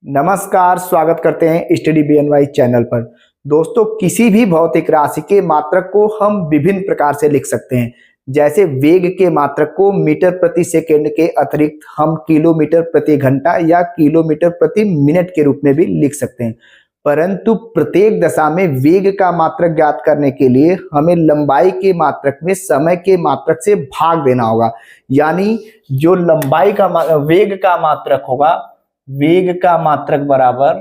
नमस्कार, स्वागत करते हैं स्टडी बीएनवाई चैनल पर। दोस्तों, किसी भी भौतिक राशि के मात्रक को हम विभिन्न प्रकार से लिख सकते हैं। जैसे वेग के मात्रक को मीटर प्रति सेकंड के अतिरिक्त हम किलोमीटर प्रति घंटा या किलोमीटर प्रति मिनट के रूप में भी लिख सकते हैं। परंतु प्रत्येक दशा में वेग का मात्रक ज्ञात करने के लिए हमें लंबाई के मात्रक में समय के मात्रक से भाग देना होगा। यानी जो वेग का मात्रक होगा, वेग का मात्रक बराबर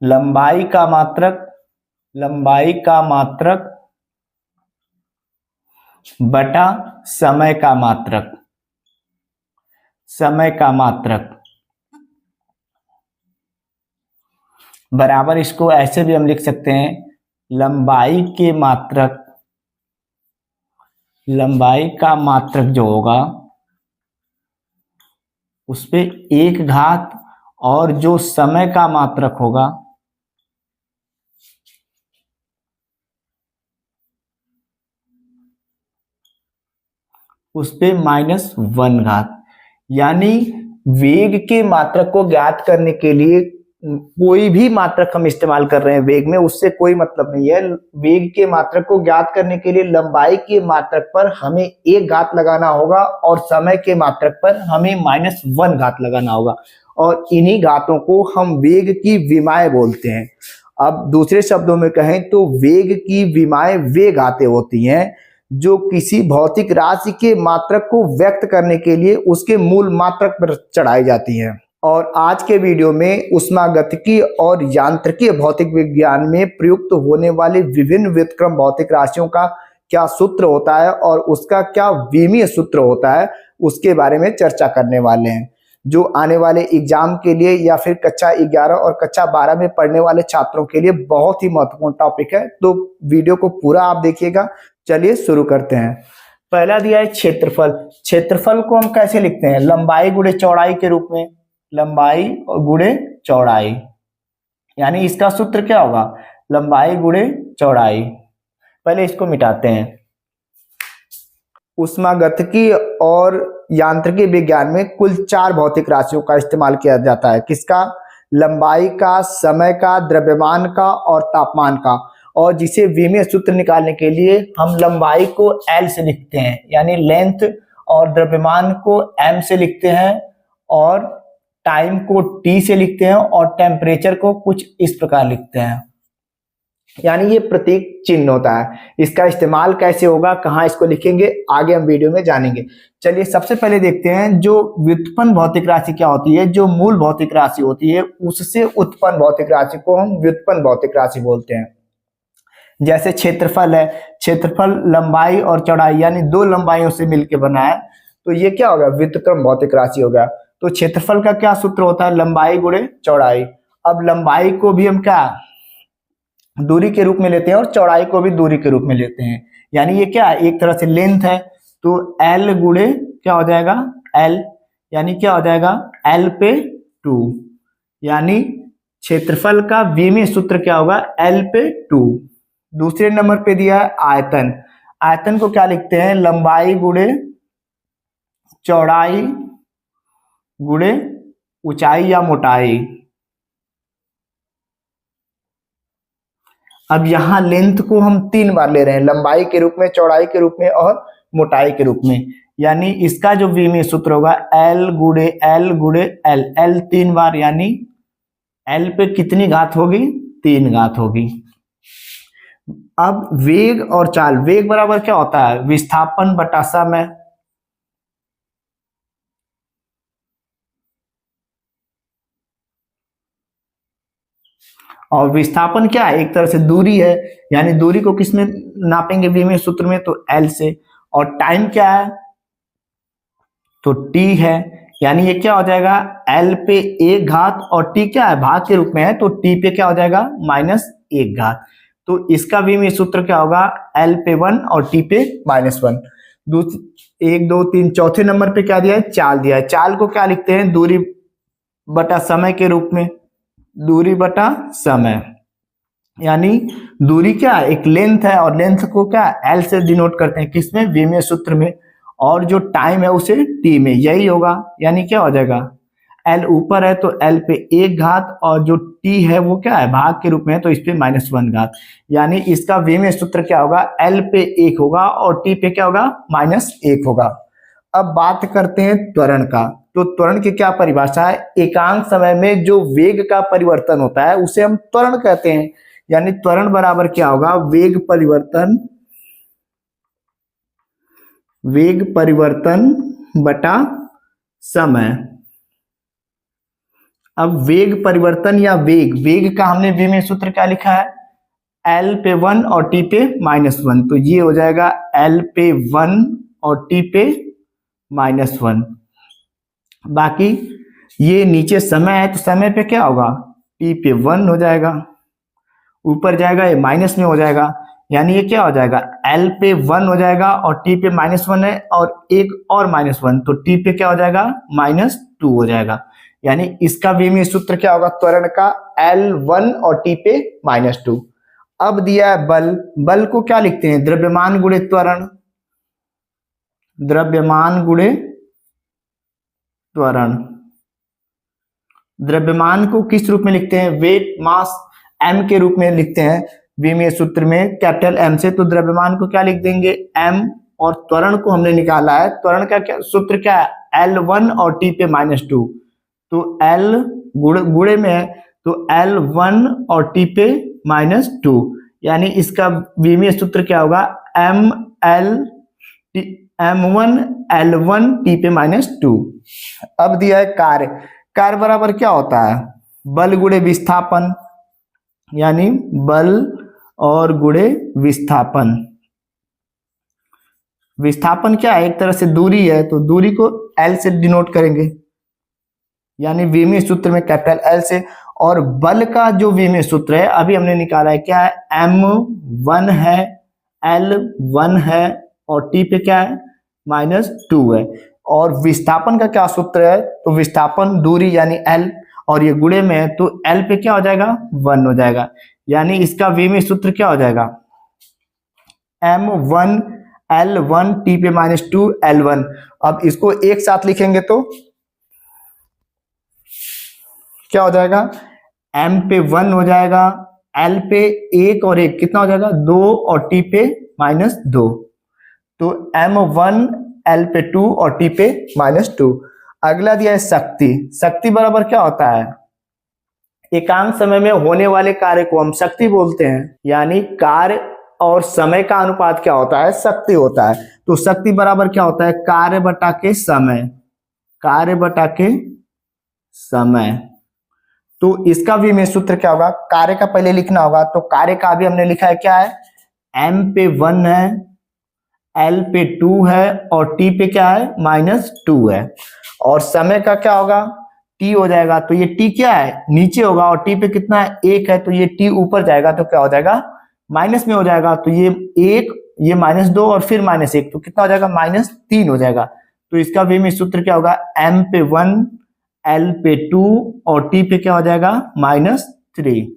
लंबाई का मात्रक बटा समय का मात्रक बराबर, इसको ऐसे भी हम लिख सकते हैं, लंबाई का मात्रक जो होगा उस पे एक घात, और जो समय का मात्रक होगा उस पे -1 घात। यानी वेग के मात्रक को ज्ञात करने के लिए कोई भी मात्रक हम इस्तेमाल कर रहे हैं वेग में, उससे कोई मतलब नहीं है। वेग के मात्रक को ज्ञात करने के लिए लंबाई के मात्रक पर हमें एक घात लगाना होगा और समय के मात्रक पर हमें -1 घात लगाना होगा, और इन्हीं घातों को हम वेग की विमाएं बोलते हैं। अब दूसरे शब्दों में कहें तो वेग की विमाएं वे घातें होती हैं जो किसी भौतिक राशि के मात्रक को व्यक्त करने के लिए उसके मूल मात्रक पर चढ़ाई जाती हैं। और आज के वीडियो में ऊष्मागतिकी और यांत्रिकीय भौतिक विज्ञान में प्रयुक्त होने वाले विभिन्न व्युत्क्रम भौतिक राशियों का क्या सूत्र होता है और उसका क्या विमीय सूत्र होता है, उसके बारे में चर्चा करने वाले हैं, जो आने वाले एग्जाम के लिए या फिर कक्षा 11 और कक्षा 12 में पढ़ने वाले छात्रों के लिए बहुत ही महत्वपूर्ण टॉपिक है। तो वीडियो को पूरा आप देखिएगा। चलिए शुरू करते हैं। पहला दिया है क्षेत्रफल। क्षेत्रफल को हम कैसे लिखते हैं? लंबाई गुणे चौड़ाई के रूप में, लंबाई और गुणे चौड़ाई। यानी इसका सूत्र क्या होगा? लंबाई गुणे चौड़ाई। पहले इसको मिटाते हैं। ऊष्मागतिकी और यांत्रिकी विज्ञान में कुल 4 भौतिक राशियों का इस्तेमाल किया जाता है। किसका? लंबाई का, समय का, द्रव्यमान का और तापमान का। और जिसे विमीय सूत्र निकालने के लिए हम लंबाई को L से लिखते हैं, यानी लेंथ, और द्रव्यमान को M से लिखते हैं, और टाइम को T से लिखते हैं, और टेम्परेचर को कुछ इस प्रकार लिखते हैं। यानी ये प्रतीक चिन्ह होता है। इसका इस्तेमाल कैसे होगा, कहाँ इसको लिखेंगे, आगे हम वीडियो में जानेंगे। चलिए सबसे पहले देखते हैं जो व्युत्पन्न भौतिक राशि क्या होती है। जो मूल भौतिक राशि होती है उससे उत्पन्न भौतिक राशि को हम व्युत्पन्न भौतिक राशि बोलते हैं। जैसे क्षेत्रफल है, क्षेत्रफल लंबाई और चौड़ाई यानी 2 लंबाइयों से मिलकर बना है, तो ये क्या होगा? व्युत्क्रम भौतिक राशि होगा। तो क्षेत्रफल का क्या सूत्र होता है? लंबाई गुणे चौड़ाई। अब लंबाई को भी हम क्या दूरी के रूप में लेते हैं और चौड़ाई को भी दूरी के रूप में लेते हैं। यानी ये क्या एक तरह से लेंथ है, तो L गुणे क्या हो जाएगा? L, यानी क्या हो जाएगा? L पे 2। यानी क्षेत्रफल का विमीय सूत्र क्या होगा? L पे 2। दूसरे नंबर पे दिया है आयतन। आयतन को क्या लिखते हैं? लंबाई गुणे चौड़ाई गुणे ऊंचाई या मोटाई। अब यहां लेंथ को हम 3 बार ले रहे हैं, लंबाई के रूप में, चौड़ाई के रूप में और मोटाई के रूप में। यानी इसका जो विमीय सूत्र होगा L गुणे L, L 3 बार, यानी L पे कितनी घात होगी? 3 घात होगी। अब वेग और चाल। वेग बराबर क्या होता है? विस्थापन बटा समय। और विस्थापन क्या है? एक तरह से दूरी है, यानी दूरी को किस में नापेंगे विमीय सूत्र में? तो L से। और टाइम क्या है? तो T है। यानी ये क्या हो जाएगा? L पे 1 घात, और T क्या है? भाग के रूप में है, तो T पे क्या हो जाएगा? -1 घात। तो इसका विमीय सूत्र क्या होगा? L पे 1 और T पे -1। 1 2 3 चौथे नंबर पे क्या दिया है? चाल दिया है। चाल को क्या लिखते हैं? दूरी बटा समय के रूप में, दूरी बटा समय। यानी दूरी क्या है? एक लेंथ है, और लेंथ को क्या L से डिनोट करते हैं, किसमें? विमीय सूत्र में। और जो टाइम है उसे टी में, यही होगा। यानी क्या हो जाएगा, एल ऊपर है तो एल पे 1 घात और जो टी है वो क्या है, भाग के रूप में है तो इस पे -1 घात। यानी इसका विमीय सूत्र क्या होगा, एल पे 1 होगा और टी पे क्या होगा, -1 होगा। अब बात करते हैं त्वरण का। तो त्वरण की क्या परिभाषा है, एकांक समय में जो वेग का परिवर्तन होता है उसे हम त्वरण कहते हैं। यानी त्वरण बराबर क्या होगा, वेग परिवर्तन बटा समय। अब वेग परिवर्तन या वेग का हमने विमीय सूत्र क्या लिखा है, एल पे 1 और टी पे -1, तो ये हो जाएगा एल पे 1 और टी पे -1। बाकी ये नीचे समय है तो समय पे क्या होगा, टी पे 1 हो जाएगा, ऊपर जाएगा ये माइनस में हो जाएगा। यानी ये क्या हो जाएगा, एल पे 1 हो जाएगा और टी पे -1 है और एक और -1, तो टी पे क्या हो जाएगा, -2 हो जाएगा। यानी इसका विमीय सूत्र क्या होगा त्वरण का, L1 और टी पे -2। अब दिया है बल को क्या लिखते हैं, द्रव्यमान गुणे त्वरण, द्रव्यमान गुणे त्वरण। द्रव्यमान को किस रूप में लिखते हैं, वेट मास m के रूप में लिखते हैं विमीय सूत्र में कैपिटल M से। तो द्रव्यमान को क्या लिख देंगे, m, और त्वरण को हमने निकाला है, त्वरण का क्या सूत्र क्या है, L1 और t पे -2, तो L गुणे में है तो L1 और t पे -2। यानी इसका विमीय सूत्र क्या होगा, M1 L1 t पे -2। अब दिया है कार्य बराबर क्या होता है, बल गुणे विस्थापन, यानी बल और गुणे विस्थापन। विस्थापन क्या है, एक तरह से दूरी है तो दूरी को L से डिनोट करेंगे, यानी विमीय सूत्र में कैपिटल L से। और बल का जो विमीय सूत्र है अभी हमने निकाला है, क्या है, M1 है, L1 है और T पे क्या है, -2 है। और विस्थापन का क्या सूत्र है, तो विस्थापन दूरी यानी L, और ये गुणे में है तो L पे क्या हो जाएगा, 1 हो जाएगा। यानी इसका विमीय सूत्र क्या हो जाएगा, M1 L1 T पे -2 L1। अब इसको एक साथ लिखेंगे तो क्या हो जाएगा, M पे 1 हो जाएगा, L पे 1 और 1 कितना हो जाएगा, 2 और T पे -2, तो M1 L पे 2 और T पे -2। अगला दिया है शक्ति बराबर क्या होता है, एकांक समय में होने वाले कार्य को हम शक्ति बोलते हैं। यानी कार्य और समय का अनुपात क्या होता है, शक्ति होता है। तो शक्ति बराबर क्या होता है, कार्य बटा के समय। तो इसका भी में सूत्र क्या होगा, कार्य का पहले लिखना होगा, तो कार्य का भी हमने लिखा है, क्या है, M पे 1 है, L पे 2 है और T पे क्या है, -2 है। और समय का क्या होगा, T हो जाएगा, तो ये T क्या है, नीचे होगा और T पे कितना है, 1 है, तो ये T ऊपर जाएगा तो क्या हो जाएगा, माइनस में हो जाएगा, तो ये 1, ये -2 और फिर -1, तो कितना हो जाएगा, -3 हो जाएगा। तो इसका विमीय सूत्र क्या होगा, M पे 1 L पे 2 और T पे क्या हो जाएगा, -3।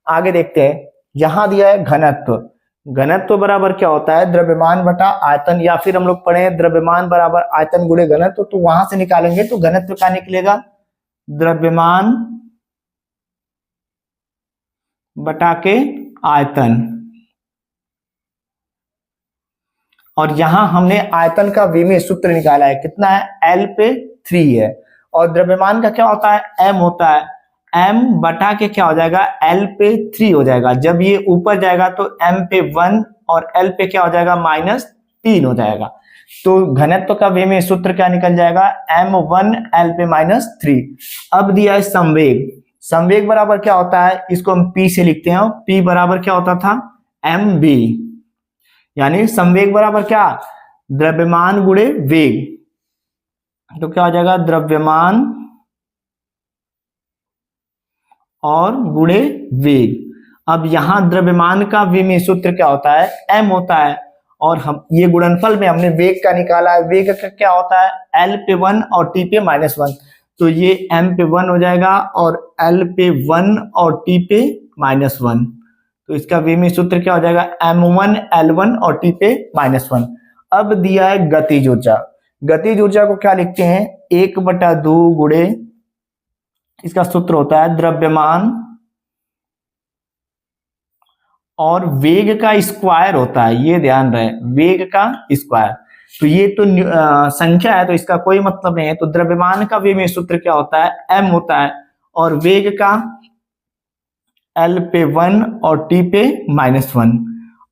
आगे देखते हैं, यहां दिया है घनत्व बराबर क्या होता है, द्रव्यमान बटा आयतन, या फिर हम लोग पढ़े हैं द्रव्यमान बराबर आयतन गुणे घनत्व, तो वहां से निकालेंगे तो घनत्व क्या निकलेगा, द्रव्यमान बटा के आयतन। और यहां हमने आयतन का विमीय सूत्र निकाला है, कितना है, L पे 3 है, और द्रव्यमान का क्या होता है, M होता है, M बटा के क्या हो जाएगा, L पे 3 हो जाएगा। जब ये ऊपर जाएगा तो M पे 1 और L पे क्या हो जाएगा, -3 हो जाएगा। तो घनत्व का विमीय सूत्र क्या निकल जाएगा, M1 L पे -3। अब दिया है संवेग बराबर क्या होता है, इसको हम P से लिखते हैं, P बराबर क्या होता था, mv। यानी संवेग बराबर क्या, द्रव्यमान गुणे वेग, तो क्या हो जाएगा, द्रव्यमान और गुणे वेग। अब यहां द्रव्यमान का विमीय सूत्र क्या होता है, m होता है, और हम ये गुणनफल में हमने वेग का निकाला है, वेग का क्या होता है, L पे 1 और T पे -1, तो ये M पे 1 हो जाएगा और L पे 1 और T पे -1, तो इसका विमीय सूत्र क्या हो जाएगा, M1 L1 और T पे -1। अब दिया है गतिज ऊर्जा। गतिज ऊर्जा को क्या लिखते हैं, 1/2 गुणे, इसका सूत्र होता है द्रव्यमान और वेग का स्क्वायर होता है, ये ध्यान रहे, वेग का स्क्वायर। तो ये तो संख्या है तो इसका कोई मतलब नहीं है। तो द्रव्यमान का विमीय सूत्र क्या होता है, m होता है, और वेग का L पे 1 और T पे -1,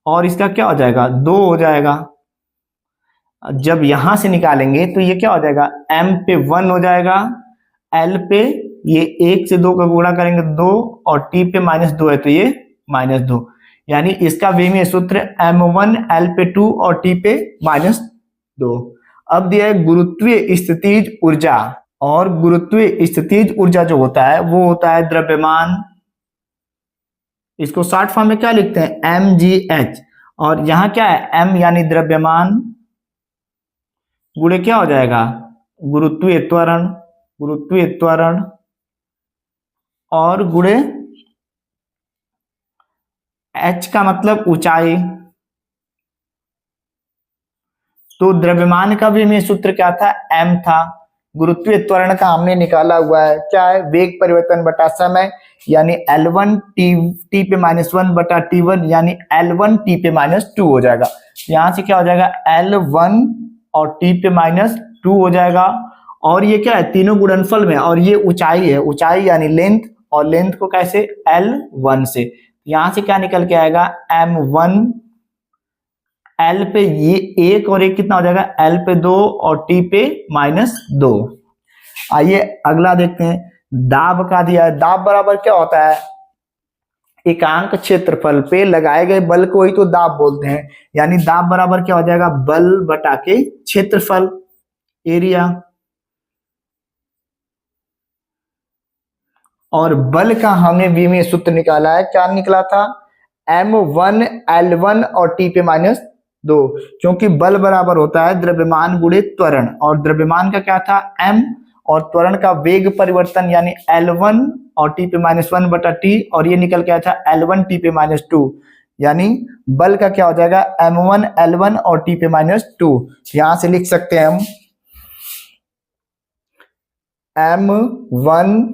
और इसका क्या हो जाएगा, 2 हो जाएगा। जब यहां से निकालेंगे तो ये क्या हो जाएगा, m पे 1 हो जाएगा, L पे ये 1 से 2 का गुणा करेंगे 2, और T पे -2 है तो ये -2, यानी इसका विमीय सूत्र m1 L पे 2 और T पे -2। अब दिया है गुरुत्वीय स्थितिज ऊर्जा, और गुरुत्वीय स्थितिज ऊर्जा जो होता है वो होता है द्रव्यमान, इसको शॉर्ट फॉर्म में क्या लिखते हैं, mgh, और यहां क्या है m यानी द्रव्यमान, गुणे क्या हो जाएगा, गुरुत्वीय त्वरण, गुरुत्वीय त्वरण, और गुणे h का मतलब ऊंचाई। तो द्रव्यमान का भी में सूत्र क्या था, m था। गुरुत्वीय त्वरण का हमने निकाला हुआ है, क्या है, वेग परिवर्तन बटा समय, यानी L1 t पे -1 बटा T1, यानी L1 t पे -2 हो जाएगा। यहां से क्या हो जाएगा, L1 और t पे -2 हो जाएगा, और ये क्या है, तीनों गुणनफल में, और ये ऊंचाई है, ऊंचाई यानी लेंथ, और लेंथ को कैसे, L1 से। यहां से क्या निकल के आएगा, m1 L पे ये 1 और 1 कितना हो जाएगा, L पे 2 और T पे -2। आइए अगला देखते हैं, दाब का दिया है। दाब बराबर क्या होता है, एकांक क्षेत्रफल पे लगाए गए बल को ही तो दाब बोलते हैं, यानी दाब बराबर क्या हो जाएगा, बल बटा के क्षेत्रफल, एरिया। और बल का हमने विमीय सूत्र निकाला है, क्या निकला था, m1 L1 और T पे -2, क्योंकि बल बराबर होता है द्रव्यमान गुणे त्वरण, और द्रव्यमान का क्या था, m, और त्वरण का वेग परिवर्तन यानी L1 और T पे -1 बटा T, और ये निकल के आया था L1 T पे -2, यानी बल का क्या हो जाएगा, m1 L1 और T पे -2। यहां से लिख सकते हैं हम m1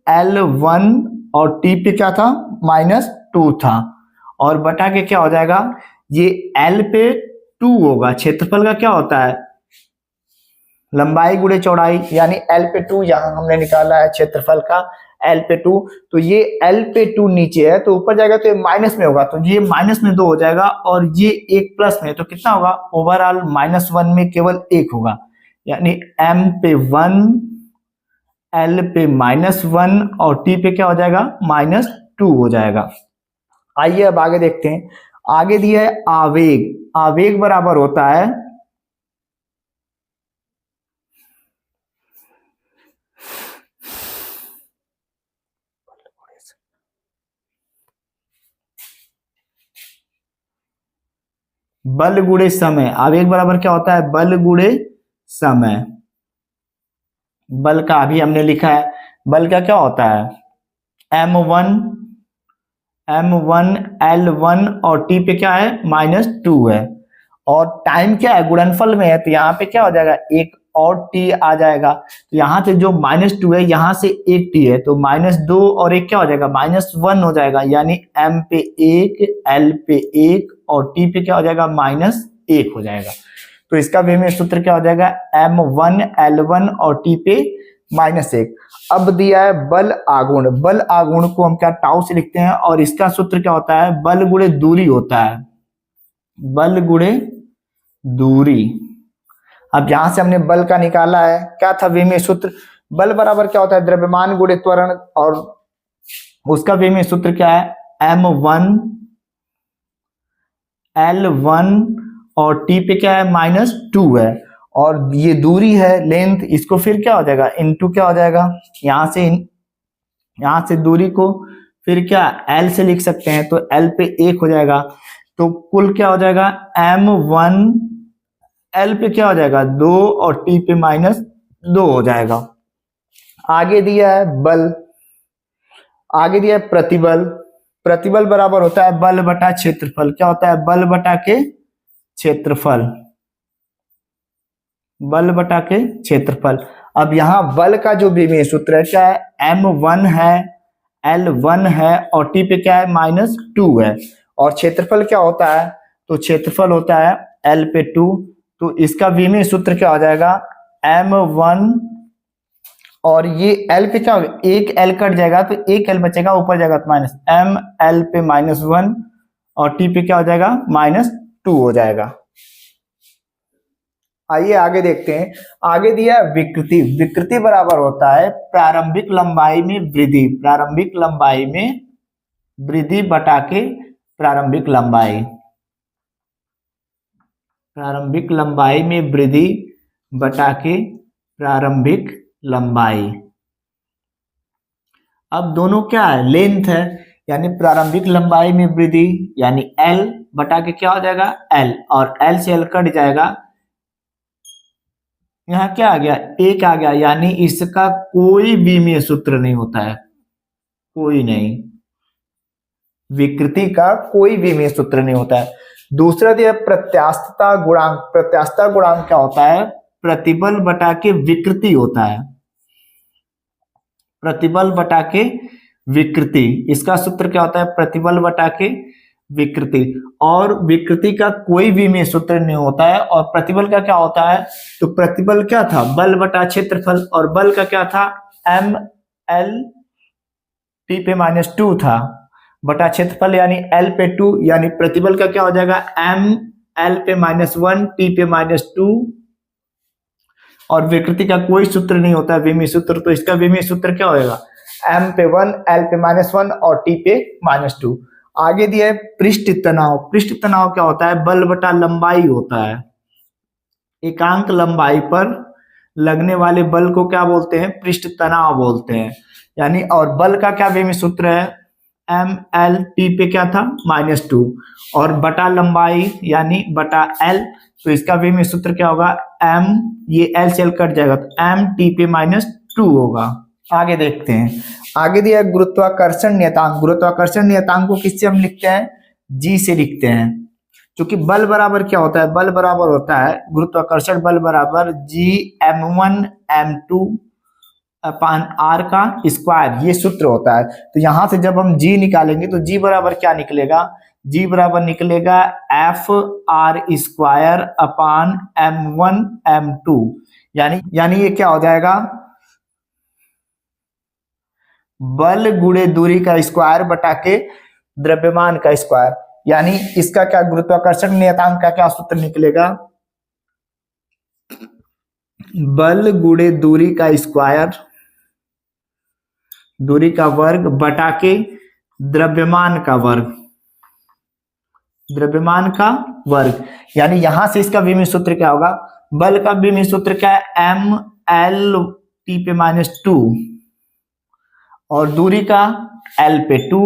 L1 और T पे क्या था, -2 था, और बटा के क्या हो जाएगा, ये L पे 2 होगा, क्षेत्रफल का क्या होता है, लंबाई गुणे चौड़ाई, यानी L पे 2 यहां हमने निकाला है क्षेत्रफल का, L पे 2, तो ये L पे 2 नीचे है तो ऊपर जाएगा तो ये माइनस में होगा, तो ये -2 हो जाएगा, और ये एक प्लस में, तो कितना होगा, ओवरऑल -1 में केवल 1 होगा, यानी m पे 1, L पे -1 और T पे क्या हो जाएगा, -2 हो जाएगा। आइए अब आगे देखते हैं, आगे दिया है आवेग। आवेग बराबर होता है बल गुणे समय। आवेग बराबर क्या होता है, बल गुणे समय। बल का अभी हमने लिखा है, बल का क्या होता है, m1 L1 और T पे क्या है, -2 है, और टाइम क्या है, गुणनफल में है, तो यहाँ पे क्या हो जाएगा, एक और T आ जाएगा, तो यहाँ से जो -2 है यहाँ से एक T है, तो -2 और 1 क्या हो जाएगा, -1 हो जाएगा, यानी m पे 1, L पे 1 और T पे क्या हो जाएगा, -1 हो जाएगा। तो इसका विमीय सूत्र क्या हो जाएगा, m1 L1 और T पे -1। अब दिया है बल आघूर्ण। बल आघूर्ण को हम क्या, टाउ से लिखते हैं, और इसका सूत्र क्या होता है, बल गुणे दूरी होता है, बल गुणे दूरी। अब यहां से हमने बल का निकाला है, क्या था विमीय सूत्र, बल बराबर क्या होता है, द्रव्यमान गुणे त्वरण, और उसका विमीय सूत्र क्या है, m1 L1 और T पे क्या है, -2 है, और ये दूरी है, लेंथ, इसको फिर क्या हो जाएगा, इनटू क्या हो जाएगा, यहां से दूरी को फिर क्या L से लिख सकते हैं, तो L पे 1 हो जाएगा, तो कुल क्या हो जाएगा, m1 L पे क्या हो जाएगा, 2 और T पे -2 हो जाएगा। आगे दिया है बल, आगे दिया है प्रतिबल। प्रतिबल बराबर होता है बल बटा क्षेत्रफल। क्या होता है? बल बटा के क्षेत्रफल, बल बटा के क्षेत्रफल। अब यहाँ बल का जो विमीय सूत्र है क्या है? M1 है, L1 है और T पे क्या है? -2 है। और क्षेत्रफल क्या होता है? तो क्षेत्रफल होता है L पे 2। तो इसका विमीय सूत्र क्या हो जाएगा? M1 और ये L पे क्या होगा? एक L कट जाएगा तो एक L बचेगा, ऊपर जाएगा तो माइनस ML पे -1 और T पे क्या हो जाएगा? -2 हो जाएगा। आइए आगे देखते हैं। आगे दिया है विकृति। विकृति बराबर होता है प्रारंभिक लंबाई में वृद्धि, प्रारंभिक लंबाई में वृद्धि बटा के प्रारंभिक लंबाई, प्रारंभिक लंबाई में वृद्धि बटा के प्रारंभिक लंबाई। अब दोनों क्या है? लेंथ है, यानी प्रारंभिक लंबाई में वृद्धि यानी L बटा के क्या हो जाएगा? L, और L से L कट जाएगा। यहाँ क्या आ गया? एक आ गया, यानी इसका कोई विमीय सूत्र नहीं होता है, कोई नहीं, विकृति का कोई विमीय सूत्र नहीं होता है। दूसरा दिया प्रत्यास्थता गुणांक। प्रत्यास्थता गुणांक क्या होता है? प्रतिबल बटा के विकृति होता है, प्रतिबल बटा के विकृति। इसका सूत्र क्या होता है? प्रतिबल बटा के विकृति। और विकृति का कोई विमीय सूत्र नहीं होता है। और प्रतिबल का क्या होता है? तो प्रतिबल क्या था? बल बटा क्षेत्रफल, और बल का क्या था? ML T पे -2 था बटा क्षेत्रफल यानी L पे 2, यानी प्रतिबल का क्या हो जाएगा? ML पे -1 T पे -2। और विकृति का कोई सूत्र नहीं होता है विमीय सूत्र, तो इसका विमीय सूत्र क्या होगा? M पे 1, L पे -1 और T पे -2। आगे दिया है पृष्ठ तनाव। पृष्ठ तनाव क्या होता है? बल बटा लंबाई होता है। एकांक लंबाई पर लगने वाले बल को क्या बोलते हैं? पृष्ठ तनाव बोलते हैं। यानी और बल का क्या विमीय सूत्र है? ML T पे क्या था? -2 और बटा लंबाई यानी बटा L, तो इसका विमीय सूत्र क्या होगा? M, ये L से L कट जाएगा तो M T पे -2 होगा। आगे देखते हैं। आगे दिया गुरुत्वाकर्षण नियतांक। गुरुत्वाकर्षण नियतांक को किससे हम लिखते हैं? G से लिखते हैं, क्योंकि बल बराबर क्या होता है? बल बराबर होता है गुरुत्वाकर्षण बल बराबर Gm1 m2 अपान R का स्क्वायर, ये सूत्र होता है। तो यहां से जब हम G निकालेंगे तो G बराबर क्या निकलेगा? G बराबर निकलेगा FR square upon M1 M2, यानी ये क्या हो जाएगा? बल गुणे दूरी का स्क्वायर बटा के द्रव्यमान का स्क्वायर। यानी इसका क्या गुरुत्वाकर्षण नियतांक का क्या सूत्र निकलेगा? बल गुणे दूरी का स्क्वायर, दूरी का वर्ग बटा के द्रव्यमान का वर्ग, द्रव्यमान का वर्ग। यानी यहां से इसका विमीय सूत्र क्या होगा? बल का विमीय सूत्र क्या है? ML T पे -2 और दूरी का L पे 2,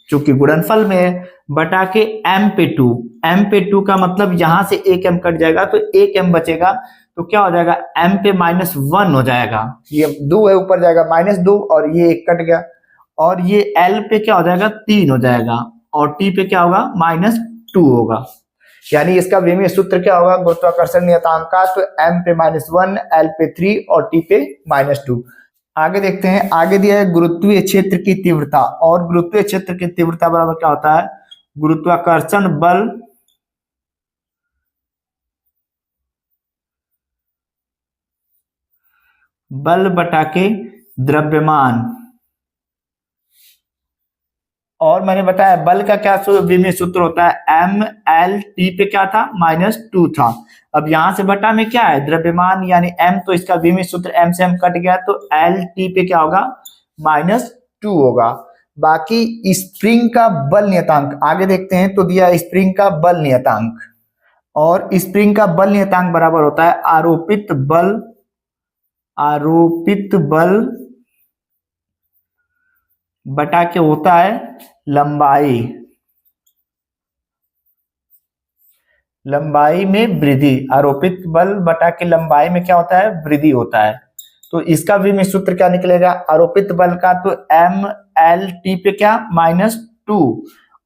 जो कि गुणनफल में है, बटा के M पे 2। M पे 2 का मतलब यहां से एक M कट जाएगा तो एक M बचेगा, तो क्या हो जाएगा? M पे -1 हो जाएगा। ये 2 है, ऊपर जाएगा -2 और ये एक कट गया, और ये L पे क्या हो जाएगा? 3 हो जाएगा, और T पे क्या होगा? -2 होगा। यानी इसका विमीय सूत्र क्या होगा गुरुत्वाकर्षण नियतांक का? तो M पे -1, L पे 3 और T पे -2। आगे देखते हैं। आगे दिया है गुरुत्वीय क्षेत्र की तीव्रता। और गुरुत्वीय क्षेत्र की तीव्रता बराबर क्या होता है? गुरुत्वाकर्षण बल बल बटा के द्रव्यमान। और मैंने बताया बल का क्या विमीय सूत्र होता है? ML T पे क्या था? -2 था। अब यहां से बटा में क्या है? द्रव्यमान यानी M, तो इसका विमीय सूत्र M से M कट गया तो L T पे क्या होगा? -2 होगा। बाकी स्प्रिंग का बल नियतांक आगे देखते हैं। तो दिया स्प्रिंग का बल नियतांक, और स्प्रिंग का बल नियतांक बराबर होता है आरोपित बल, आरोपित बल बटा के होता है लंबाई, लंबाई में वृद्धि। आरोपित बल बटा के लंबाई में क्या होता है? वृद्धि होता है। तो इसका भी सूत्र क्या निकलेगा? आरोपित बल का तो ML T पे क्या? 2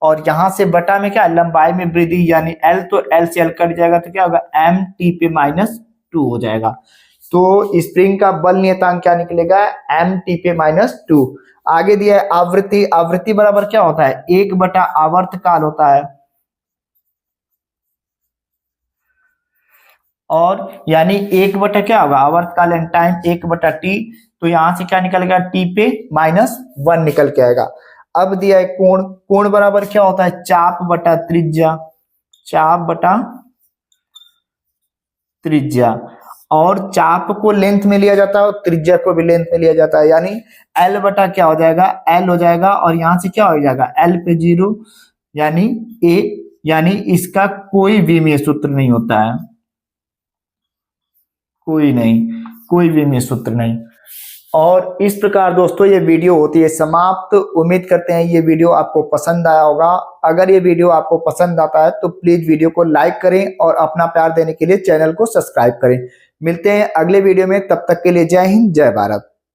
और यहां से बटा में क्या लंबाई में वृद्धि यानी L, तो L से L कट जाएगा तो क्या होगा mt पे -2 हो जाएगा। तो स्प्रिंग का बल नियतांक क्या निकलेगा mt पे -2। आगे दिया है आवृत्ति। आवृत्ति बराबर क्या होता है 1 बटा आवर्त काल होता है, और यानी 1 बटा क्या होगा आवर्त काल एंड टाइम 1 बटा टी, तो यहां से क्या निकलेगा टी पे -1 निकल के आएगा। अब दिया है कोण। कोण बराबर क्या होता है चाप बटा त्रिज्या, चाप बटा त्रिज्या, और चाप को लेंथ में लिया जाता है और त्रिज्या को भी लेंथ में लिया जाता है, यानी L बटा क्या हो जाएगा L हो जाएगा, और यहां से क्या हो जाएगा L पे 0 यानी A, यानी इसका कोई विमीय सूत्र नहीं होता है, कोई नहीं, कोई विमीय सूत्र नहीं। और इस प्रकार दोस्तों ये वीडियो होती है समाप्त। उम्मीद करते हैं ये वीडियो आपको पसंद आया होगा। अगर ये वीडियो आपको पसंद आता है तो प्लीज वीडियो को लाइक करें और अपना प्यार देने के लिए चैनल को सब्सक्राइब करें। मिलते हैं अगले वीडियो में, तब तक के लिए जय हिंद जय भारत।